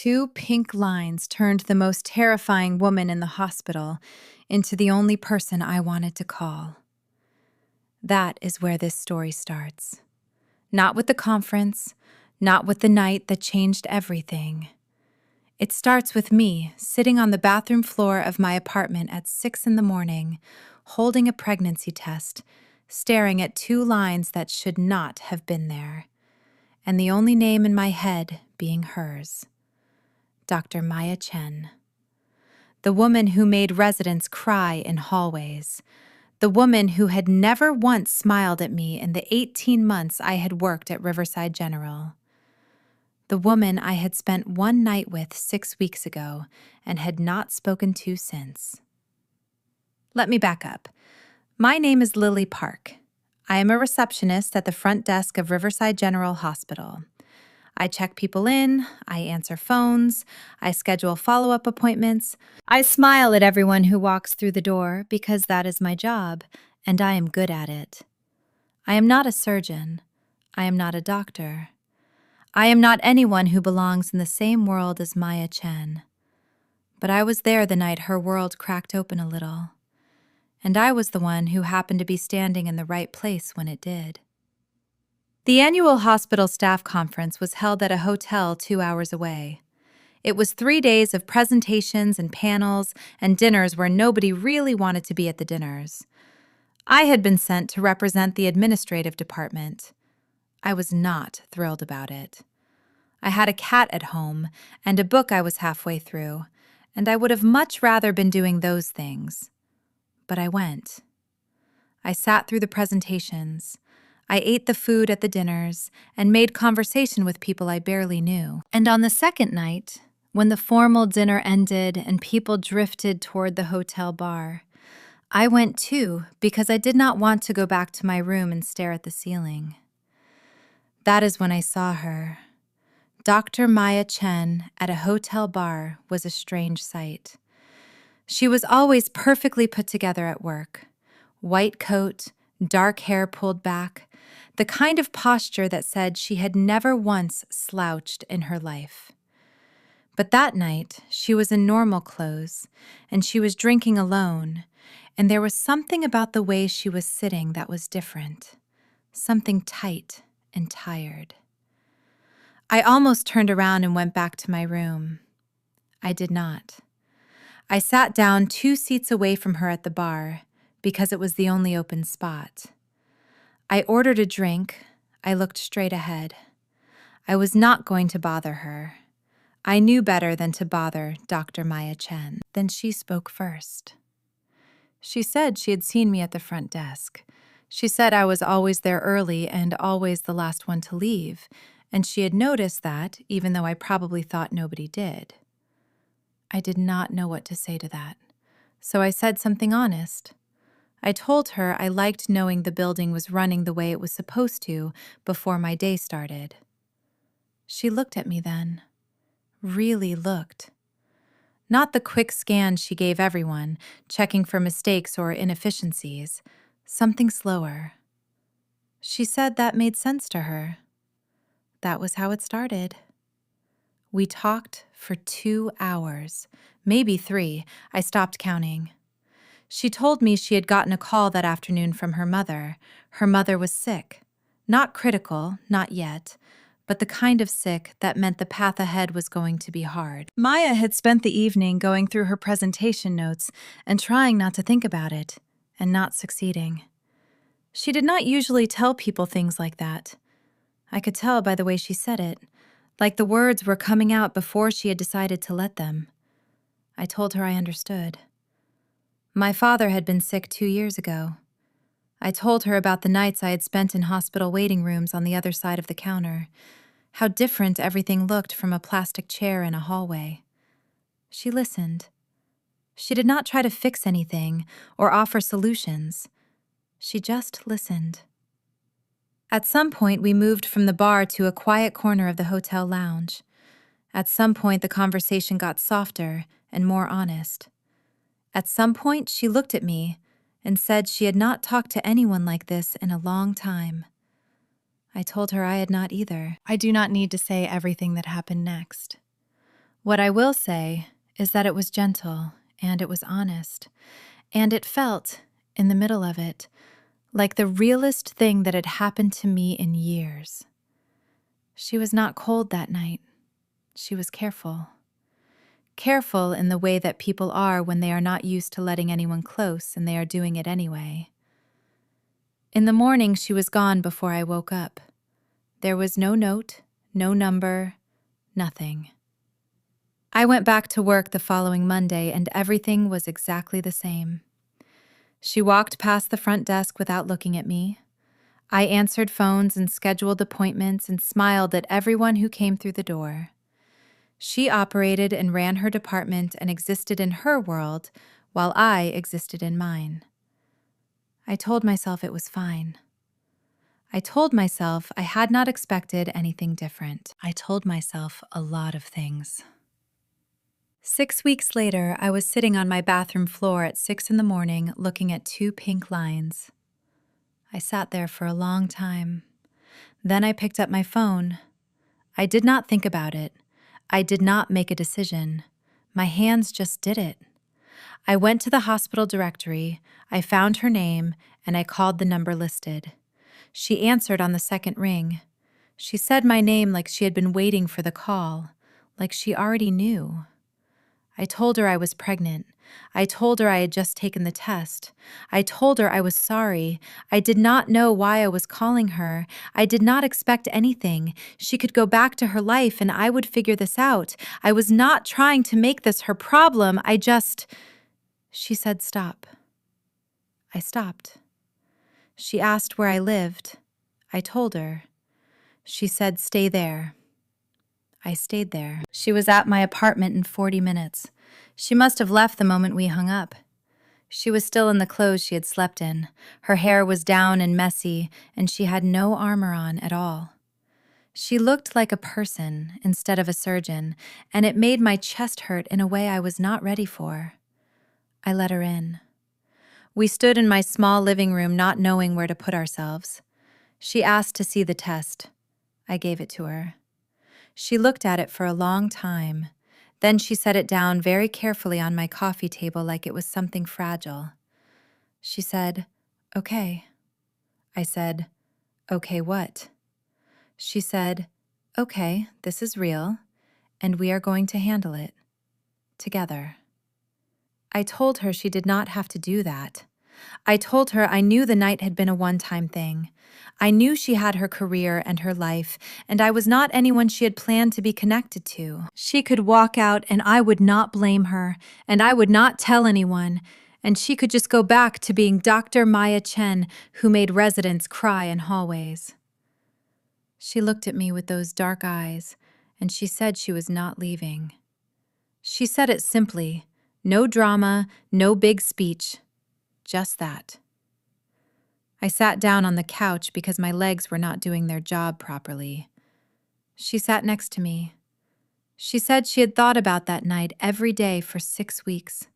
2 pink lines turned the most terrifying woman in the hospital into the only person I wanted to call. That is where this story starts. Not with the conference, not with the night that changed everything. It starts with me sitting on the bathroom floor of my apartment at 6 in the morning, holding a pregnancy test, staring at 2 lines that should not have been there, and the only name in my head being hers. Dr. Maya Chen. The woman who made residents cry in hallways. The woman who had never once smiled at me in the 18 months I had worked at Riverside General. The woman I had spent one night with 6 weeks ago and had not spoken to since. Let me back up. My name is Lily Park. I am a receptionist at the front desk of Riverside General Hospital. I check people in, I answer phones, I schedule follow-up appointments. I smile at everyone who walks through the door because that is my job, and I am good at it. I am not a surgeon. I am not a doctor. I am not anyone who belongs in the same world as Maya Chen. But I was there the night her world cracked open a little, and I was the one who happened to be standing in the right place when it did. The annual hospital staff conference was held at a hotel 2 hours away. It was 3 days of presentations and panels and dinners where nobody really wanted to be at the dinners. I had been sent to represent the administrative department. I was not thrilled about it. I had a cat at home and a book I was halfway through, and I would have much rather been doing those things. But I went. I sat through the presentations. I ate the food at the dinners and made conversation with people I barely knew. And on the second night, when the formal dinner ended and people drifted toward the hotel bar, I went too because I did not want to go back to my room and stare at the ceiling. That is when I saw her. Dr. Maya Chen at a hotel bar was a strange sight. She was always perfectly put together at work. White coat, dark hair pulled back, the kind of posture that said she had never once slouched in her life. But that night, she was in normal clothes, and she was drinking alone, and there was something about the way she was sitting that was different, something tight and tired. I almost turned around and went back to my room. I did not. I sat down 2 seats away from her at the bar because it was the only open spot. I ordered a drink. I looked straight ahead. I was not going to bother her. I knew better than to bother Dr. Maya Chen. Then she spoke first. She said she had seen me at the front desk. She said I was always there early and always the last one to leave, and she had noticed that, even though I probably thought nobody did. I did not know what to say to that, so I said something honest. I told her I liked knowing the building was running the way it was supposed to before my day started. She looked at me then. Really looked. Not the quick scan she gave everyone, checking for mistakes or inefficiencies. Something slower. She said that made sense to her. That was how it started. We talked for 2 hours, maybe 3. I stopped counting. She told me she had gotten a call that afternoon from her mother. Her mother was sick. Not critical, not yet, but the kind of sick that meant the path ahead was going to be hard. Maya had spent the evening going through her presentation notes and trying not to think about it, and not succeeding. She did not usually tell people things like that. I could tell by the way she said it, like the words were coming out before she had decided to let them. I told her I understood. My father had been sick 2 years ago. I told her about the nights I had spent in hospital waiting rooms on the other side of the counter, how different everything looked from a plastic chair in a hallway. She listened. She did not try to fix anything or offer solutions. She just listened. At some point, we moved from the bar to a quiet corner of the hotel lounge. At some point, the conversation got softer and more honest. At some point, she looked at me and said she had not talked to anyone like this in a long time. I told her I had not either. I do not need to say everything that happened next. What I will say is that it was gentle and it was honest, and it felt, in the middle of it, like the realest thing that had happened to me in years. She was not cold that night. She was careful. Careful in the way that people are when they are not used to letting anyone close and they are doing it anyway. In the morning, she was gone before I woke up. There was no note, no number, nothing. I went back to work the following Monday and everything was exactly the same. She walked past the front desk without looking at me. I answered phones and scheduled appointments and smiled at everyone who came through the door. She operated and ran her department and existed in her world while I existed in mine. I told myself it was fine. I told myself I had not expected anything different. I told myself a lot of things. 6 weeks later, I was sitting on my bathroom floor at 6 in the morning looking at 2 pink lines. I sat there for a long time. Then I picked up my phone. I did not think about it. I did not make a decision. My hands just did it. I went to the hospital directory, I found her name, and I called the number listed. She answered on the second ring. She said my name like she had been waiting for the call, like she already knew. I told her I was pregnant. I told her I had just taken the test. I told her I was sorry. I did not know why I was calling her. I did not expect anything. She could go back to her life and I would figure this out. I was not trying to make this her problem. She said stop. I stopped. She asked where I lived. I told her. She said stay there. I stayed there. She was at my apartment in 40 minutes. She must have left the moment we hung up. She was still in the clothes she had slept in. Her hair was down and messy, and she had no armor on at all. She looked like a person instead of a surgeon, and it made my chest hurt in a way I was not ready for. I let her in. We stood in my small living room not knowing where to put ourselves. She asked to see the test. I gave it to her. She looked at it for a long time. Then she set it down very carefully on my coffee table like it was something fragile. She said, "Okay." I said, "Okay, what?" She said, "Okay, this is real, and we are going to handle it. Together." I told her she did not have to do that. I told her I knew the night had been a one-time thing. I knew she had her career and her life, and I was not anyone she had planned to be connected to. She could walk out and I would not blame her, and I would not tell anyone, and she could just go back to being Dr. Maya Chen, who made residents cry in hallways. She looked at me with those dark eyes, and she said she was not leaving. She said it simply, no drama, no big speech. Just that. I sat down on the couch because my legs were not doing their job properly. She sat next to me. She said she had thought about that night every day for 6 weeks.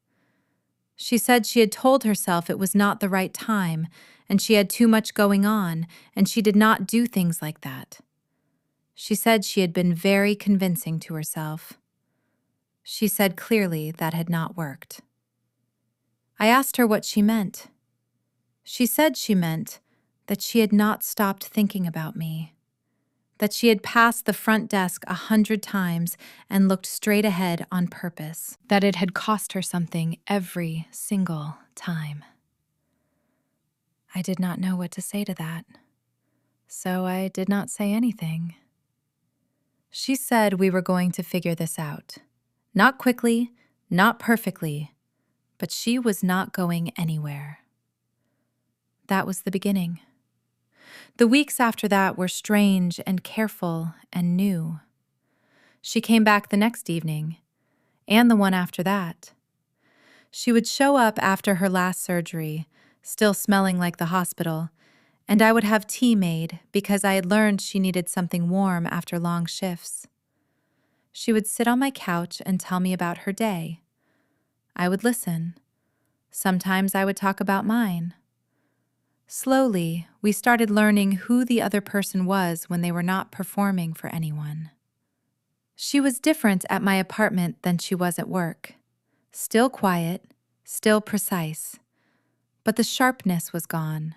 She said she had told herself it was not the right time, and she had too much going on, and she did not do things like that. She said she had been very convincing to herself. She said clearly that had not worked. I asked her what she meant. She said she meant that she had not stopped thinking about me, that she had passed the front desk 100 times and looked straight ahead on purpose, that it had cost her something every single time. I did not know what to say to that, so I did not say anything. She said we were going to figure this out. Not quickly, not perfectly, but she was not going anywhere. That was the beginning. The weeks after that were strange and careful and new. She came back the next evening, and the one after that. She would show up after her last surgery, still smelling like the hospital, and I would have tea made because I had learned she needed something warm after long shifts. She would sit on my couch and tell me about her day. I would listen. Sometimes I would talk about mine. Slowly, we started learning who the other person was when they were not performing for anyone. She was different at my apartment than she was at work. Still quiet, still precise, but the sharpness was gone.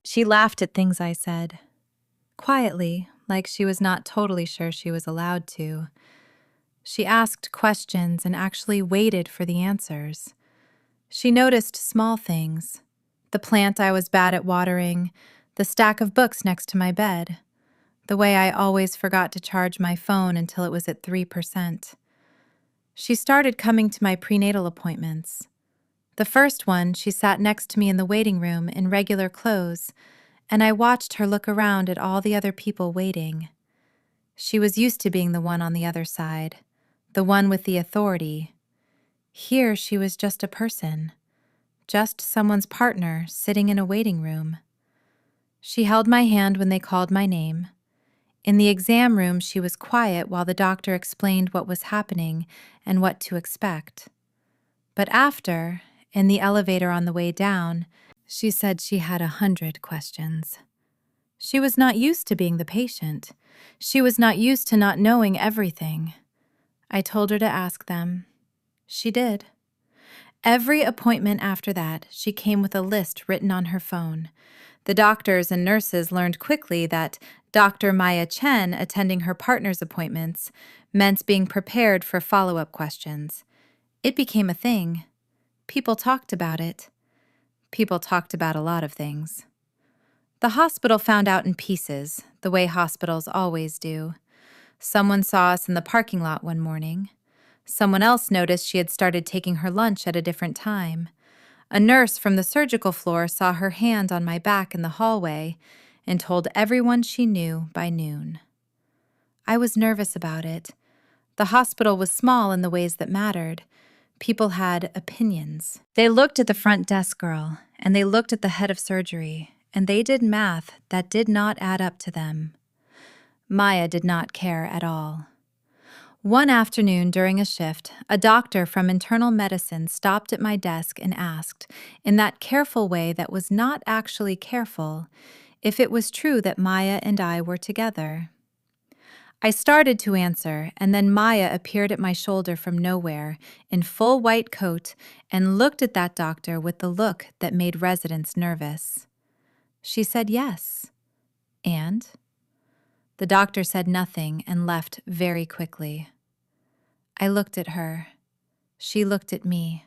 She laughed at things I said, quietly, like she was not totally sure she was allowed to. She asked questions and actually waited for the answers. She noticed small things, the plant I was bad at watering, the stack of books next to my bed, the way I always forgot to charge my phone until it was at 3%. She started coming to my prenatal appointments. The first one, she sat next to me in the waiting room in regular clothes, and I watched her look around at all the other people waiting. She was used to being the one on the other side, the one with the authority. Here she was just a person, just someone's partner sitting in a waiting room. She held my hand when they called my name. In the exam room, she was quiet while the doctor explained what was happening and what to expect. But after, in the elevator on the way down, she said she had 100 questions. She was not used to being the patient. She was not used to not knowing everything. I told her to ask them. She did. Every appointment after that, she came with a list written on her phone. The doctors and nurses learned quickly that Dr. Maya Chen attending her partner's appointments meant being prepared for follow-up questions. It became a thing. People talked about it. People talked about a lot of things. The hospital found out in pieces, the way hospitals always do. Someone saw us in the parking lot one morning. Someone else noticed she had started taking her lunch at a different time. A nurse from the surgical floor saw her hand on my back in the hallway and told everyone she knew by noon. I was nervous about it. The hospital was small in the ways that mattered. People had opinions. They looked at the front desk girl, and they looked at the head of surgery, and they did math that did not add up to them. Maya did not care at all. One afternoon during a shift, a doctor from internal medicine stopped at my desk and asked, in that careful way that was not actually careful, if it was true that Maya and I were together. I started to answer, and then Maya appeared at my shoulder from nowhere, in full white coat, and looked at that doctor with the look that made residents nervous. She said yes. And? The doctor said nothing and left very quickly. I looked at her. She looked at me.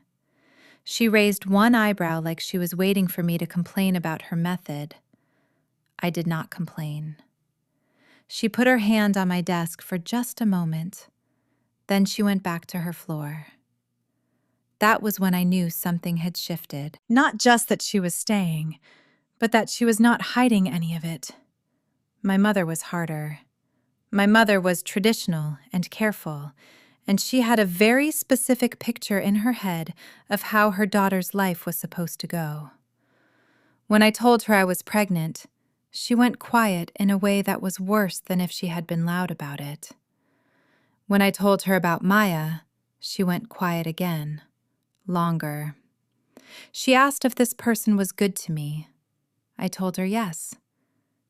She raised one eyebrow like she was waiting for me to complain about her method. I did not complain. She put her hand on my desk for just a moment. Then she went back to her floor. That was when I knew something had shifted. Not just that she was staying, but that she was not hiding any of it. My mother was harder. My mother was traditional and careful, and she had a very specific picture in her head of how her daughter's life was supposed to go. When I told her I was pregnant, she went quiet in a way that was worse than if she had been loud about it. When I told her about Maya, she went quiet again, longer. She asked if this person was good to me. I told her yes.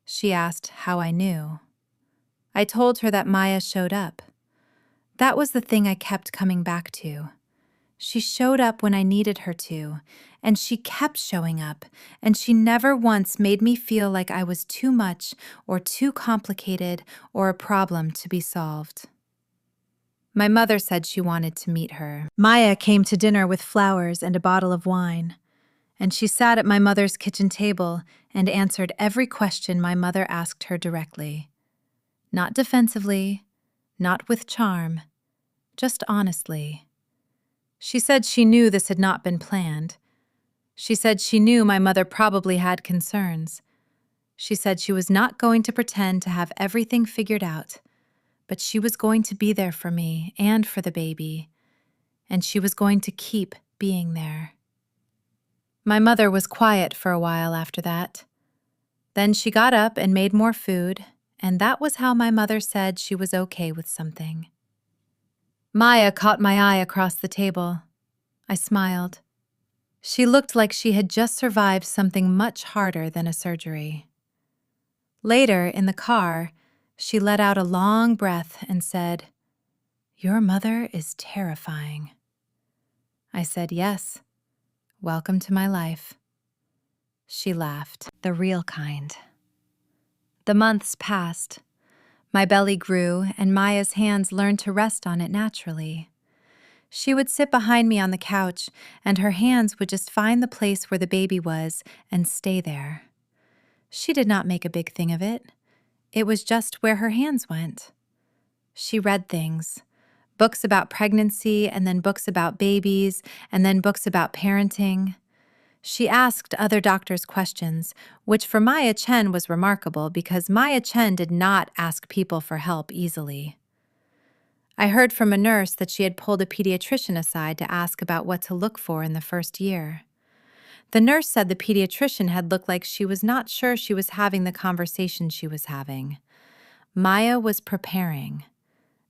She asked how I knew. I told her that Maya showed up. That was the thing I kept coming back to. She showed up when I needed her to, and she kept showing up, and she never once made me feel like I was too much or too complicated or a problem to be solved. My mother said she wanted to meet her. Maya came to dinner with flowers and a bottle of wine, and she sat at my mother's kitchen table and answered every question my mother asked her directly. Not defensively, not with charm, just honestly. She said she knew this had not been planned. She said she knew my mother probably had concerns. She said she was not going to pretend to have everything figured out, but she was going to be there for me and for the baby, and she was going to keep being there. My mother was quiet for a while after that. Then she got up and made more food, and that was how my mother said she was okay with something. Maya caught my eye across the table. I smiled. She looked like she had just survived something much harder than a surgery. Later, in the car, she let out a long breath and said, "Your mother is terrifying." I said, "Yes. Welcome to my life." She laughed. "The real kind." The months passed. My belly grew, and Maya's hands learned to rest on it naturally. She would sit behind me on the couch, and her hands would just find the place where the baby was and stay there. She did not make a big thing of it. It was just where her hands went. She read things. Books about pregnancy, and then books about babies, and then books about parenting. She asked other doctors questions, which for Maya Chen was remarkable because Maya Chen did not ask people for help easily. I heard from a nurse that she had pulled a pediatrician aside to ask about what to look for in the first year. The nurse said the pediatrician had looked like she was not sure she was having the conversation she was having. Maya was preparing,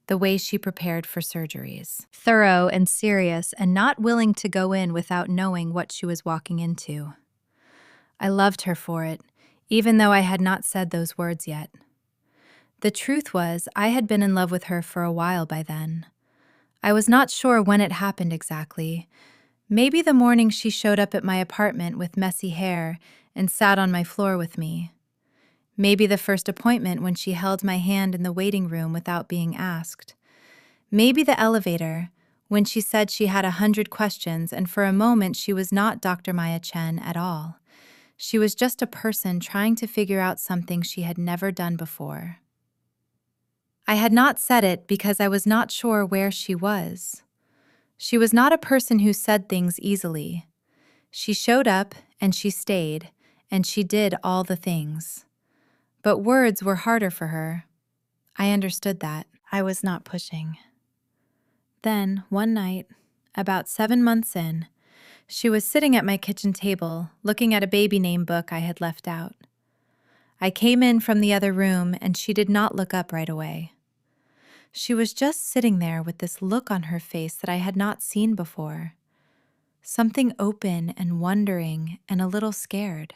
the way she prepared for surgeries. Thorough and serious and not willing to go in without knowing what she was walking into. I loved her for it, even though I had not said those words yet. The truth was, I had been in love with her for a while by then. I was not sure when it happened exactly. Maybe the morning she showed up at my apartment with messy hair and sat on my floor with me. Maybe the first appointment when she held my hand in the waiting room without being asked. Maybe the elevator, when she said she had 100 questions and for a moment she was not Dr. Maya Chen at all. She was just a person trying to figure out something she had never done before. I had not said it because I was not sure where she was. She was not a person who said things easily. She showed up and she stayed, and she did all the things. But words were harder for her. I understood that. I was not pushing. Then, one night, about 7 months in, she was sitting at my kitchen table, looking at a baby name book I had left out. I came in from the other room, and she did not look up right away. She was just sitting there with this look on her face that I had not seen before. Something open and wondering and a little scared.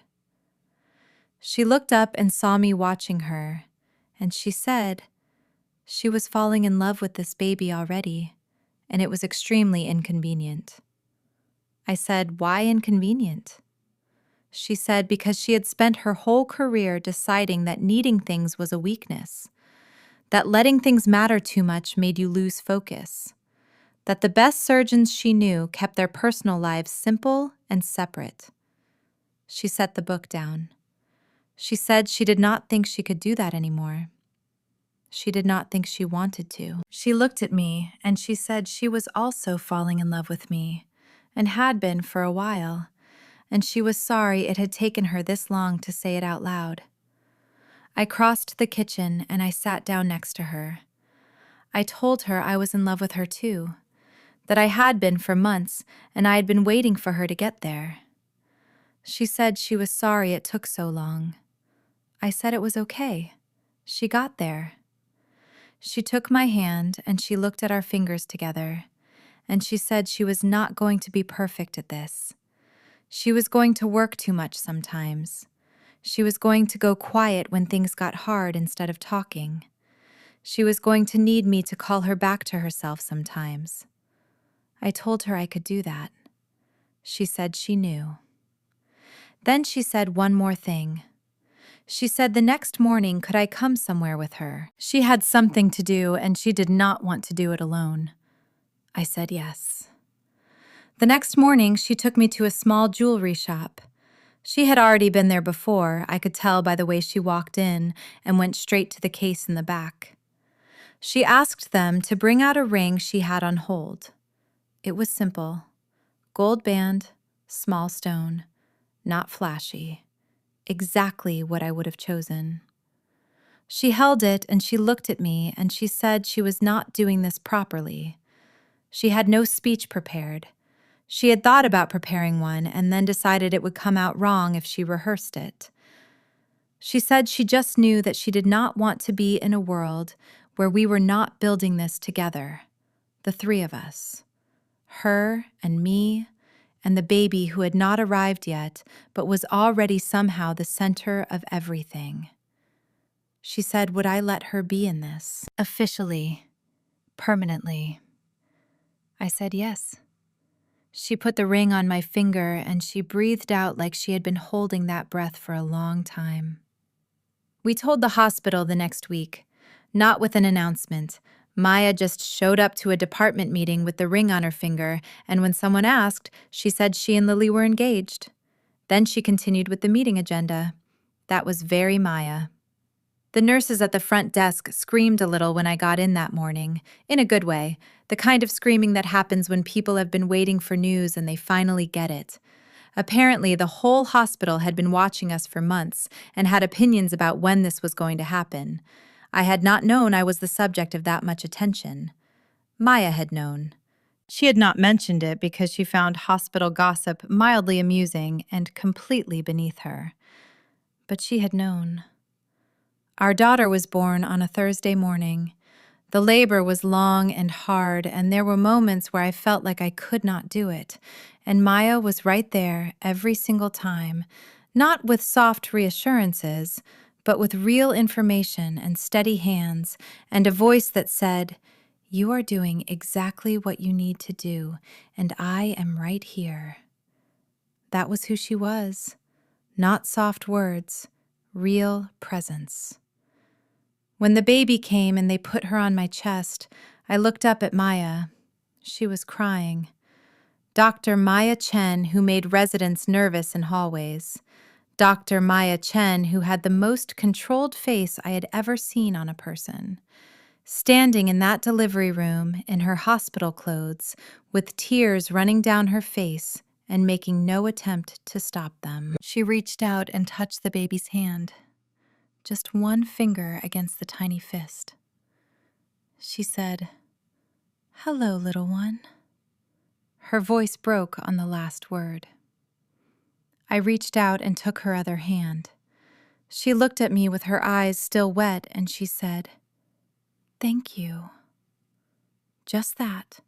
She looked up and saw me watching her, and she said she was falling in love with this baby already, and it was extremely inconvenient. I said, "Why inconvenient?" She said because she had spent her whole career deciding that needing things was a weakness, that letting things matter too much made you lose focus, that the best surgeons she knew kept their personal lives simple and separate. She set the book down. She said she did not think she could do that anymore. She did not think she wanted to. She looked at me and she said she was also falling in love with me, and had been for a while, and she was sorry it had taken her this long to say it out loud. I crossed the kitchen and I sat down next to her. I told her I was in love with her too, that I had been for months and I had been waiting for her to get there. She said she was sorry it took so long. I said it was okay. She got there. She took my hand and she looked at our fingers together, and she said she was not going to be perfect at this. She was going to work too much sometimes. She was going to go quiet when things got hard instead of talking. She was going to need me to call her back to herself sometimes. I told her I could do that. She said she knew. Then she said one more thing. She said the next morning could I come somewhere with her. She had something to do and she did not want to do it alone. I said yes. The next morning she took me to a small jewelry shop. She had already been there before, I could tell by the way she walked in and went straight to the case in the back. She asked them to bring out a ring she had on hold. It was simple. Gold band, small stone, not flashy. Exactly what I would have chosen. She held it and she looked at me and she said she was not doing this properly. She had no speech prepared. She had thought about preparing one and then decided it would come out wrong if she rehearsed it. She said she just knew that she did not want to be in a world where we were not building this together, the three of us, her and me, and the baby who had not arrived yet, but was already somehow the center of everything. She said, would I let her be in this? Officially. permanently. I said yes. She put the ring on my finger and she breathed out like she had been holding that breath for a long time. We told the hospital the next week, not with an announcement. Maya just showed up to a department meeting with the ring on her finger, and when someone asked, she said she and Lily were engaged. Then she continued with the meeting agenda. That was very Maya. The nurses at the front desk screamed a little when I got in that morning, in a good way, the kind of screaming that happens when people have been waiting for news and they finally get it. Apparently, the whole hospital had been watching us for months and had opinions about when this was going to happen. I had not known I was the subject of that much attention. Maya had known. She had not mentioned it because she found hospital gossip mildly amusing and completely beneath her. But she had known. Our daughter was born on a Thursday morning. The labor was long and hard, and there were moments where I felt like I could not do it. And Maya was right there every single time, not with soft reassurances, but with real information and steady hands, and a voice that said, "You are doing exactly what you need to do, and I am right here." That was who she was. Not soft words, real presence. When the baby came and they put her on my chest, I looked up at Maya. She was crying. Dr. Maya Chen, who made residents nervous in hallways. Dr. Maya Chen, who had the most controlled face I had ever seen on a person. Standing in that delivery room in her hospital clothes, with tears running down her face and making no attempt to stop them. She reached out and touched the baby's hand. Just one finger against the tiny fist. She said, "Hello, little one." Her voice broke on the last word. I reached out and took her other hand. She looked at me with her eyes still wet and she said, "Thank you." Just that.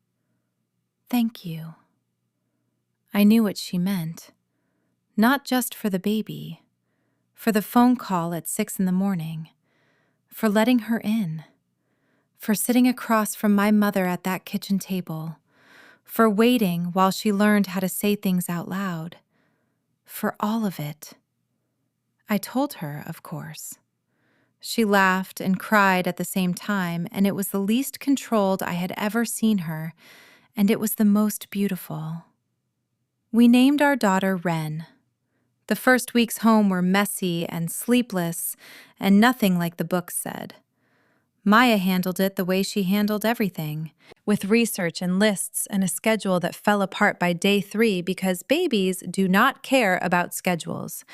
Thank you. I knew what she meant. Not just for the baby, for the phone call at 6 a.m, for letting her in, for sitting across from my mother at that kitchen table, for waiting while she learned how to say things out loud, for all of it. I told her, of course. She laughed and cried at the same time, and it was the least controlled I had ever seen her, and it was the most beautiful. We named our daughter Wren. The first weeks home were messy and sleepless, and nothing like the books said. Maya handled it the way she handled everything, with research and lists and a schedule that fell apart by day 3 because babies do not care about schedules.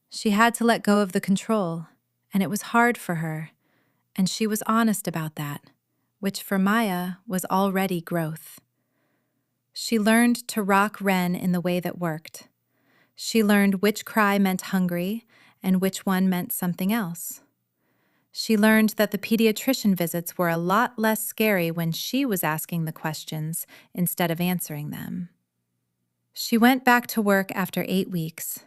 She had to let go of the control, and it was hard for her, and she was honest about that, which for Maya was already growth. She learned to rock Wren in the way that worked. She learned which cry meant hungry and which one meant something else. She learned that the pediatrician visits were a lot less scary when she was asking the questions instead of answering them. She went back to work after 8 weeks.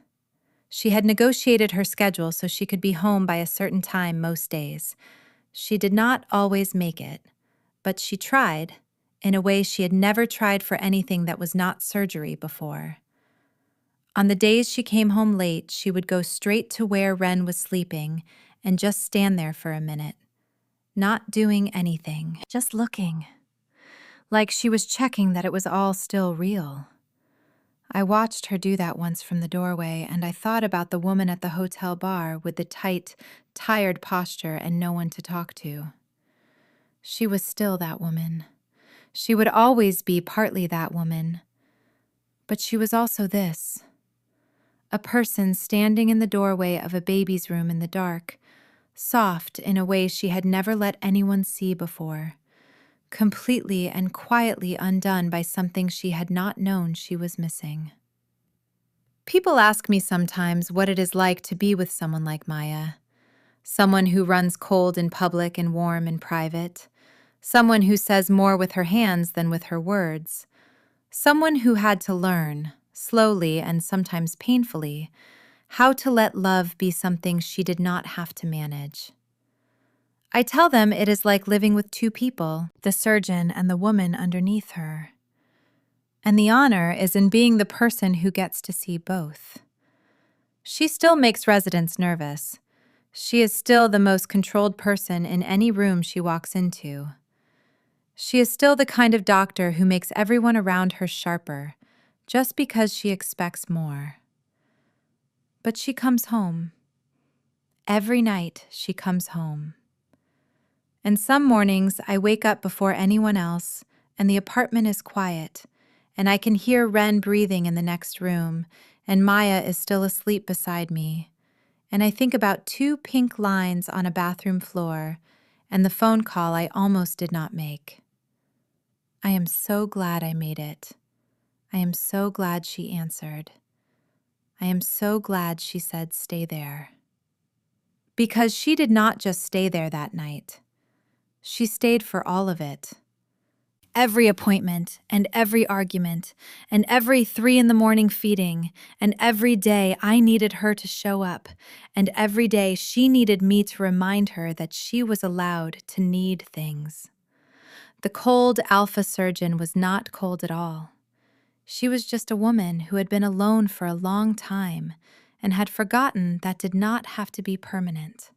She had negotiated her schedule so she could be home by a certain time most days. She did not always make it, but she tried in a way she had never tried for anything that was not surgery before. On the days she came home late, she would go straight to where Wren was sleeping and just stand there for a minute, not doing anything, just looking, like she was checking that it was all still real. I watched her do that once from the doorway, and I thought about the woman at the hotel bar with the tight, tired posture and no one to talk to. She was still that woman. She would always be partly that woman. But she was also this. A person standing in the doorway of a baby's room in the dark, soft in a way she had never let anyone see before, completely and quietly undone by something she had not known she was missing. People ask me sometimes what it is like to be with someone like Maya, someone who runs cold in public and warm in private, someone who says more with her hands than with her words, someone who had to learn, slowly and sometimes painfully, how to let love be something she did not have to manage. I tell them it is like living with two people, the surgeon and the woman underneath her. And the honor is in being the person who gets to see both. She still makes residents nervous. She is still the most controlled person in any room she walks into. She is still the kind of doctor who makes everyone around her sharper, just because she expects more. But she comes home. Every night she comes home. And some mornings I wake up before anyone else, and the apartment is quiet, and I can hear Ren breathing in the next room, and Maya is still asleep beside me. And I think about 2 pink lines on a bathroom floor, and the phone call I almost did not make. I am so glad I made it. I am so glad she answered. I am so glad she said stay there. Because she did not just stay there that night. She stayed for all of it. Every appointment, and every argument, and every 3 a.m. feeding, and every day I needed her to show up, and every day she needed me to remind her that she was allowed to need things. The cold alpha surgeon was not cold at all. She was just a woman who had been alone for a long time and had forgotten that did not have to be permanent.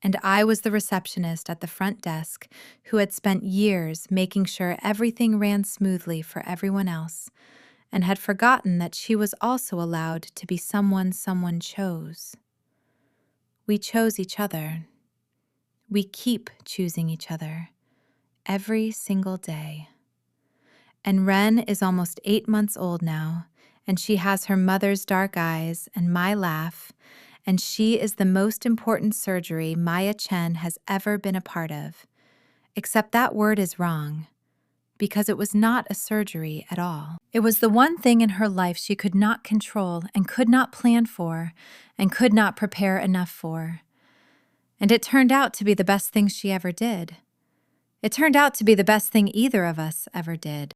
And I was the receptionist at the front desk who had spent years making sure everything ran smoothly for everyone else and had forgotten that she was also allowed to be someone someone chose. We chose each other. We keep choosing each other every single day. And Ren is almost 8 months old now, and she has her mother's dark eyes and my laugh, and she is the most important surgery Maya Chen has ever been a part of. Except that word is wrong, because it was not a surgery at all. It was the one thing in her life she could not control and could not plan for and could not prepare enough for. And it turned out to be the best thing she ever did. It turned out to be the best thing either of us ever did.